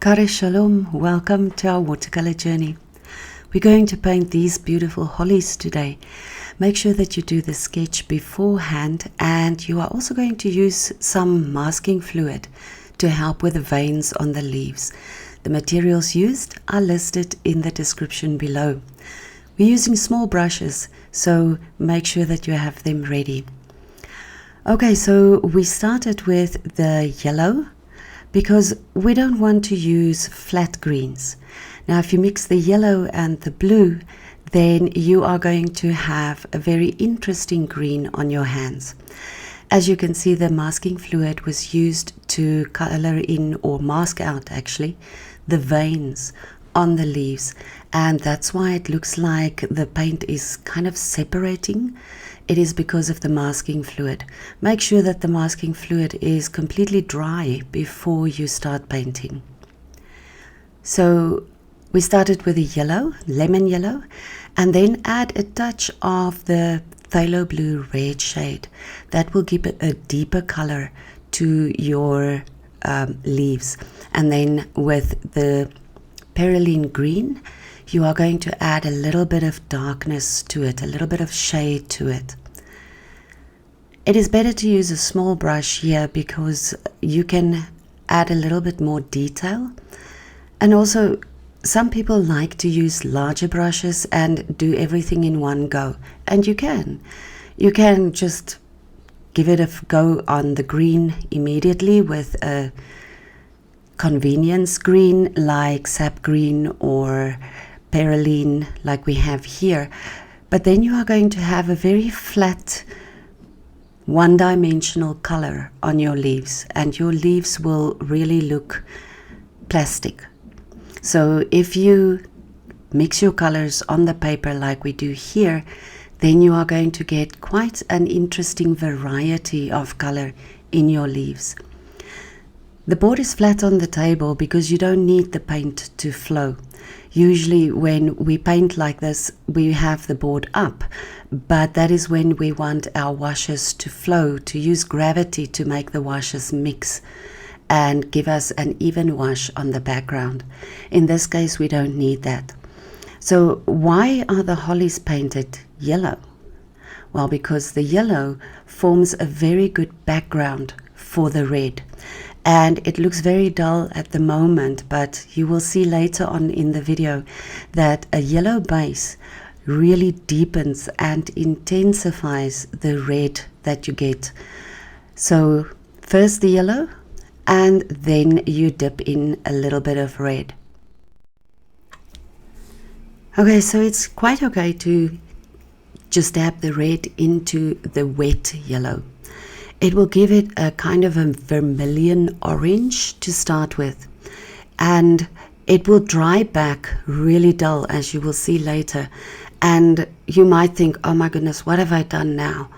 Kare Shalom, welcome to our watercolor journey. We're going to paint these beautiful hollies today. Make sure that you do the sketch beforehand, and you are also going to use some masking fluid to help with the veins on the leaves. The materials used are listed in the description below. We're using small brushes, so make sure that you have them ready. Okay, so we started with the yellow, because we don't want to use flat greens. Now if you mix the yellow and the blue, then you are going to have a very interesting green on your hands. As you can see, the masking fluid was used to color in, or mask out actually, the veins on the leaves, and that's why it looks like the paint is kind of separating. It is because of the masking fluid. Make sure that the masking fluid is completely dry before you start painting. So we started with a yellow, lemon yellow, and then add a touch of the phthalo blue red shade. That will give it a deeper color to your leaves. And then with the Perylene green, you are going to add a little bit of darkness to it, a little bit of shade to it. It is better to use a small brush here because you can add a little bit more detail. And also, some people like to use larger brushes and do everything in one go. And you can. You can just give it a go on the green immediately with a convenience green like sap green or Perylene like we have here. But then you are going to have a very flat, one-dimensional color on your leaves, and your leaves will really look plastic. So if you mix your colors on the paper like we do here, then you are going to get quite an interesting variety of color in your leaves. The board is flat on the table because you don't need the paint to flow. Usually when we paint like this, we have the board up, but that is when we want our washes to flow, to use gravity to make the washes mix and give us an even wash on the background. In this case, we don't need that. So why are the hollies painted yellow? Well, because the yellow forms a very good background for the red. And it looks very dull at the moment, but you will see later on in the video that a yellow base really deepens and intensifies the red that you get. So first the yellow, and then you dip in a little bit of red. Okay, so it's quite okay to just dab the red into the wet yellow. It will give it a kind of a vermilion orange to start with, and it will dry back really dull, as you will see later. And you might think, oh my goodness, what have I done now?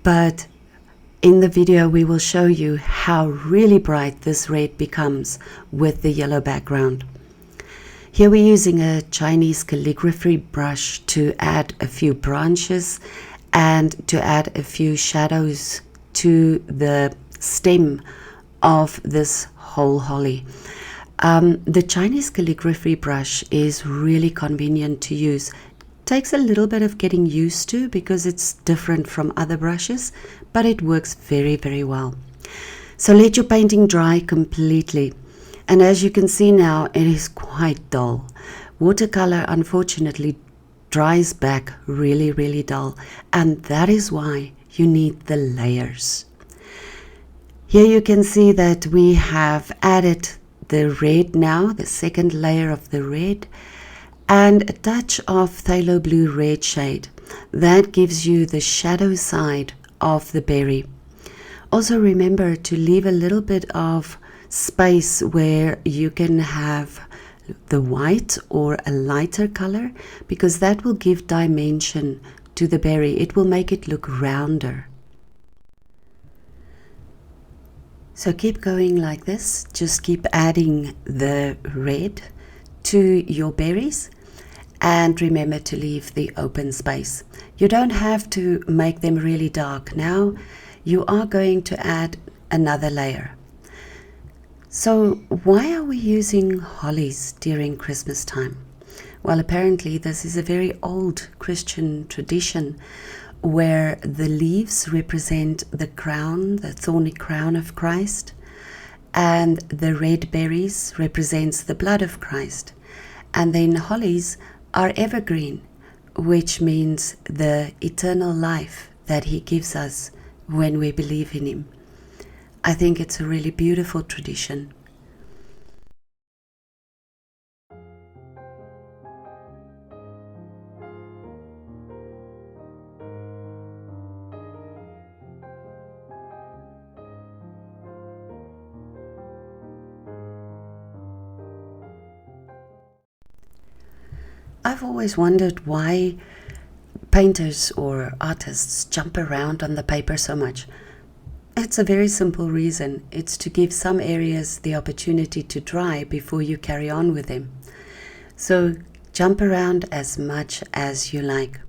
But in the video we will show you how really bright this red becomes with the yellow background. Here we're using a Chinese calligraphy brush to add a few branches and to add a few shadows to the stem of this whole holly. The Chinese calligraphy brush is really convenient to use. Takes a little bit of getting used to because it's different from other brushes, but it works very, very well. So let your painting dry completely. And as you can see now, it is quite dull. Watercolor, unfortunately, dries back really, really dull. And that is why you need the layers. Here you can see that we have added the red now, the second layer of the red, and a touch of phthalo blue red shade. That gives you the shadow side of the berry. Also remember to leave a little bit of space where you can have the white or a lighter color, because that will give dimension to the berry. It will make it look rounder. So keep going like this. Just keep adding the red to your berries, and remember to leave the open space. You don't have to make them really dark. Now you are going to add another layer. So why are we using hollies during Christmas time? Well, apparently this is a very old Christian tradition where the leaves represent the crown, the thorny crown of Christ, and the red berries represents the blood of Christ. And then hollies are evergreen, which means the eternal life that he gives us when we believe in him. I think it's a really beautiful tradition. I've always wondered why painters or artists jump around on the paper so much. It's a very simple reason. It's to give some areas the opportunity to dry before you carry on with them. So jump around as much as you like.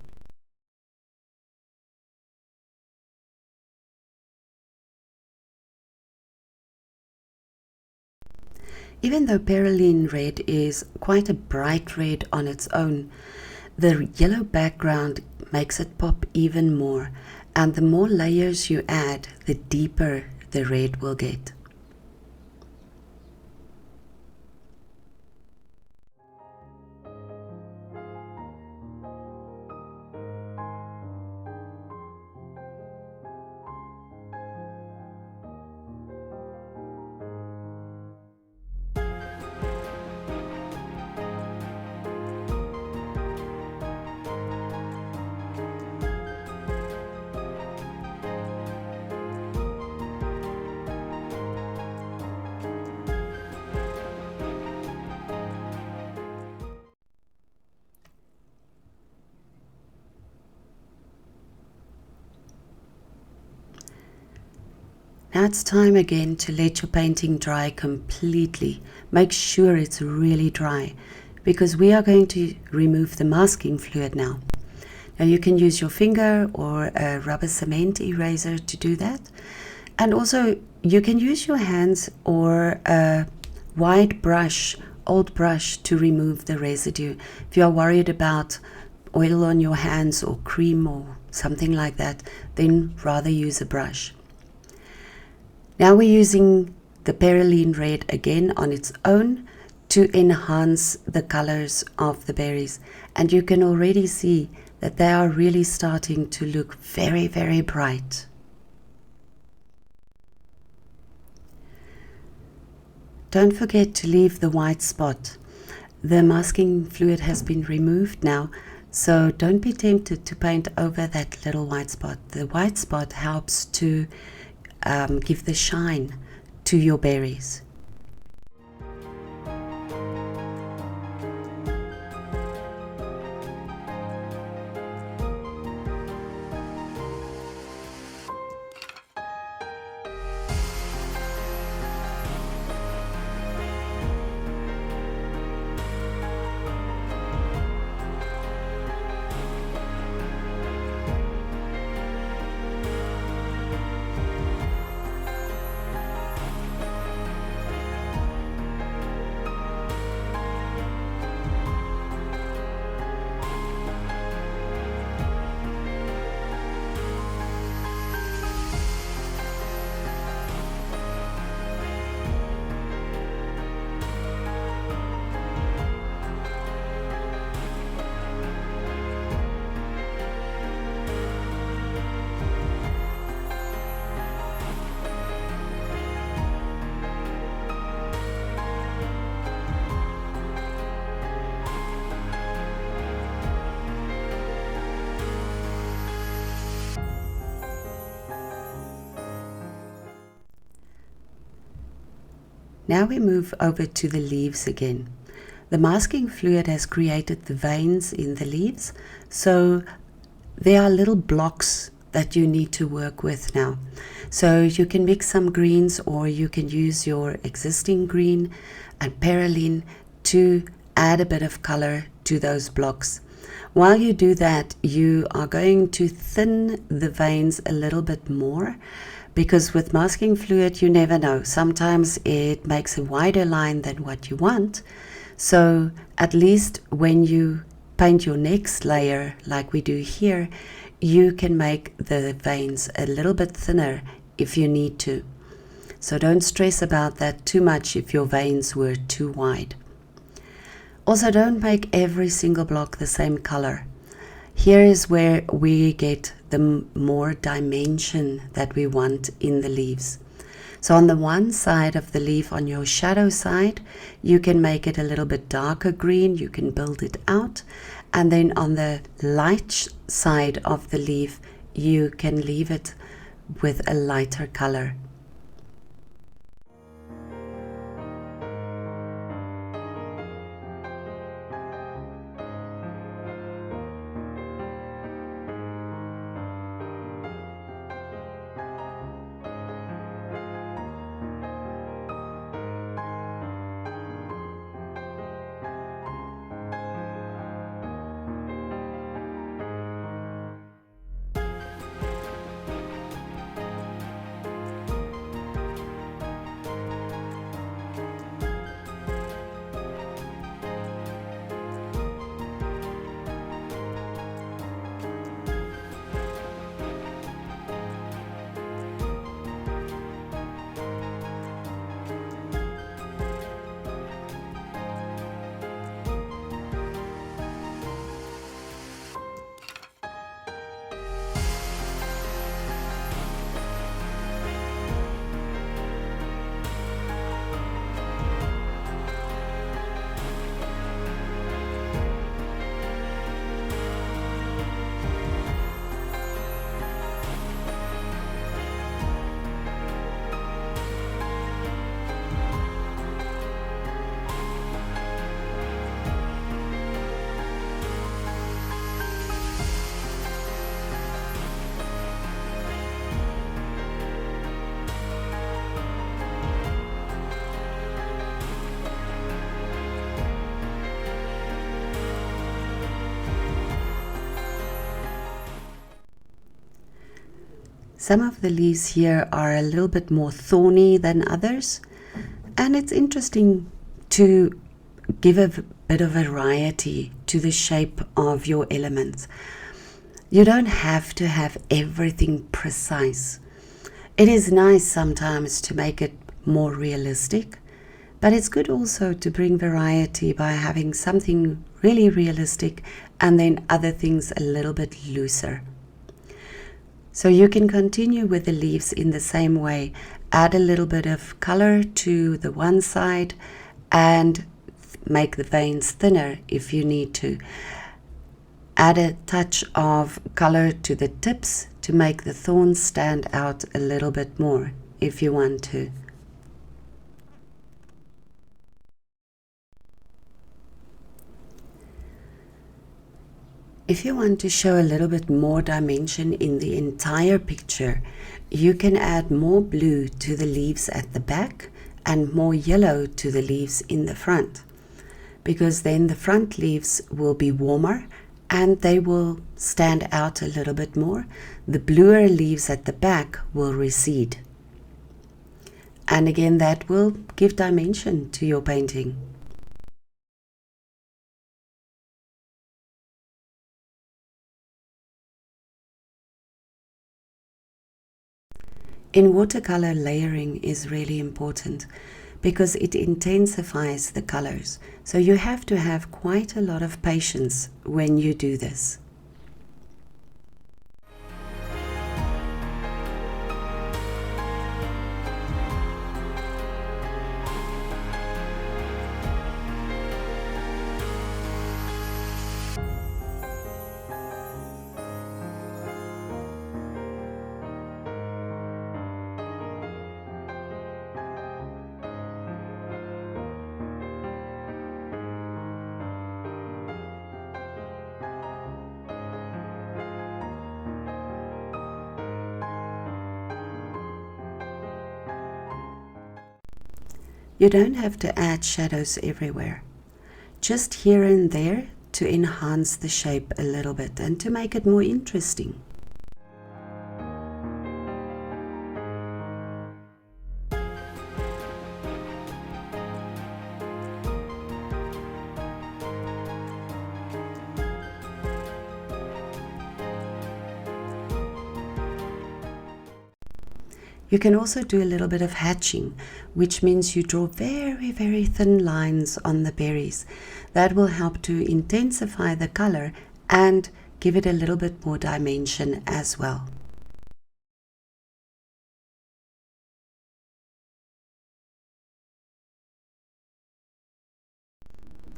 Even though Perylene Red is quite a bright red on its own, the yellow background makes it pop even more, and the more layers you add, the deeper the red will get. Now it's time again to let your painting dry completely. Make sure it's really dry, because we are going to remove the masking fluid now. Now you can use your finger or a rubber cement eraser to do that. And also you can use your hands or a wide brush, old brush, to remove the residue. If you are worried about oil on your hands or cream or something like that, then rather use a brush. Now we're using the Perylene Red again on its own to enhance the colors of the berries. And you can already see that they are really starting to look very, very bright. Don't forget to leave the white spot. The masking fluid has been removed now, so don't be tempted to paint over that little white spot. The white spot helps to give the shine to your berries. Now we move over to the leaves again. The masking fluid has created the veins in the leaves, so there are little blocks that you need to work with now. So you can mix some greens, or you can use your existing green and Perylene to add a bit of color to those blocks. While you do that, you are going to thin the veins a little bit more, because with masking fluid you never know. Sometimes it makes a wider line than what you want. So at least when you paint your next layer like we do here, you can make the veins a little bit thinner if you need to. So don't stress about that too much if your veins were too wide. Also, don't make every single block the same color. Here is where we get the more dimension that we want in the leaves. So on the one side of the leaf, on your shadow side, you can make it a little bit darker green, you can build it out. And then on the light side of the leaf, you can leave it with a lighter color. Some of the leaves here are a little bit more thorny than others, and it's interesting to give a bit of variety to the shape of your elements. You don't have to have everything precise. It is nice sometimes to make it more realistic, but it's good also to bring variety by having something really realistic and then other things a little bit looser. So you can continue with the leaves in the same way. Add a little bit of color to the one side and make the veins thinner if you need to. Add a touch of color to the tips to make the thorns stand out a little bit more if you want to. If you want to show a little bit more dimension in the entire picture, you can add more blue to the leaves at the back and more yellow to the leaves in the front, because then the front leaves will be warmer and they will stand out a little bit more. The bluer leaves at the back will recede. And again, that will give dimension to your painting. In watercolor, layering is really important because it intensifies the colors. So you have to have quite a lot of patience when you do this. You don't have to add shadows everywhere, just here and there to enhance the shape a little bit and to make it more interesting. You can also do a little bit of hatching, which means you draw very, very thin lines on the berries. That will help to intensify the color and give it a little bit more dimension as well.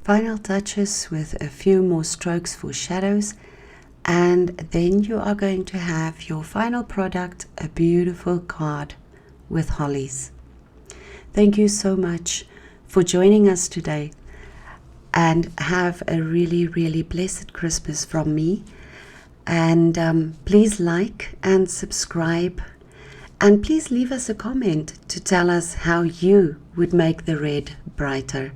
Final touches with a few more strokes for shadows, and then you are going to have your final product, a beautiful card with hollies. Thank you so much for joining us today, and have a really, really blessed Christmas from me. And please like and subscribe, and please leave us a comment to tell us how you would make the red brighter.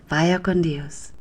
Vaya con Dios.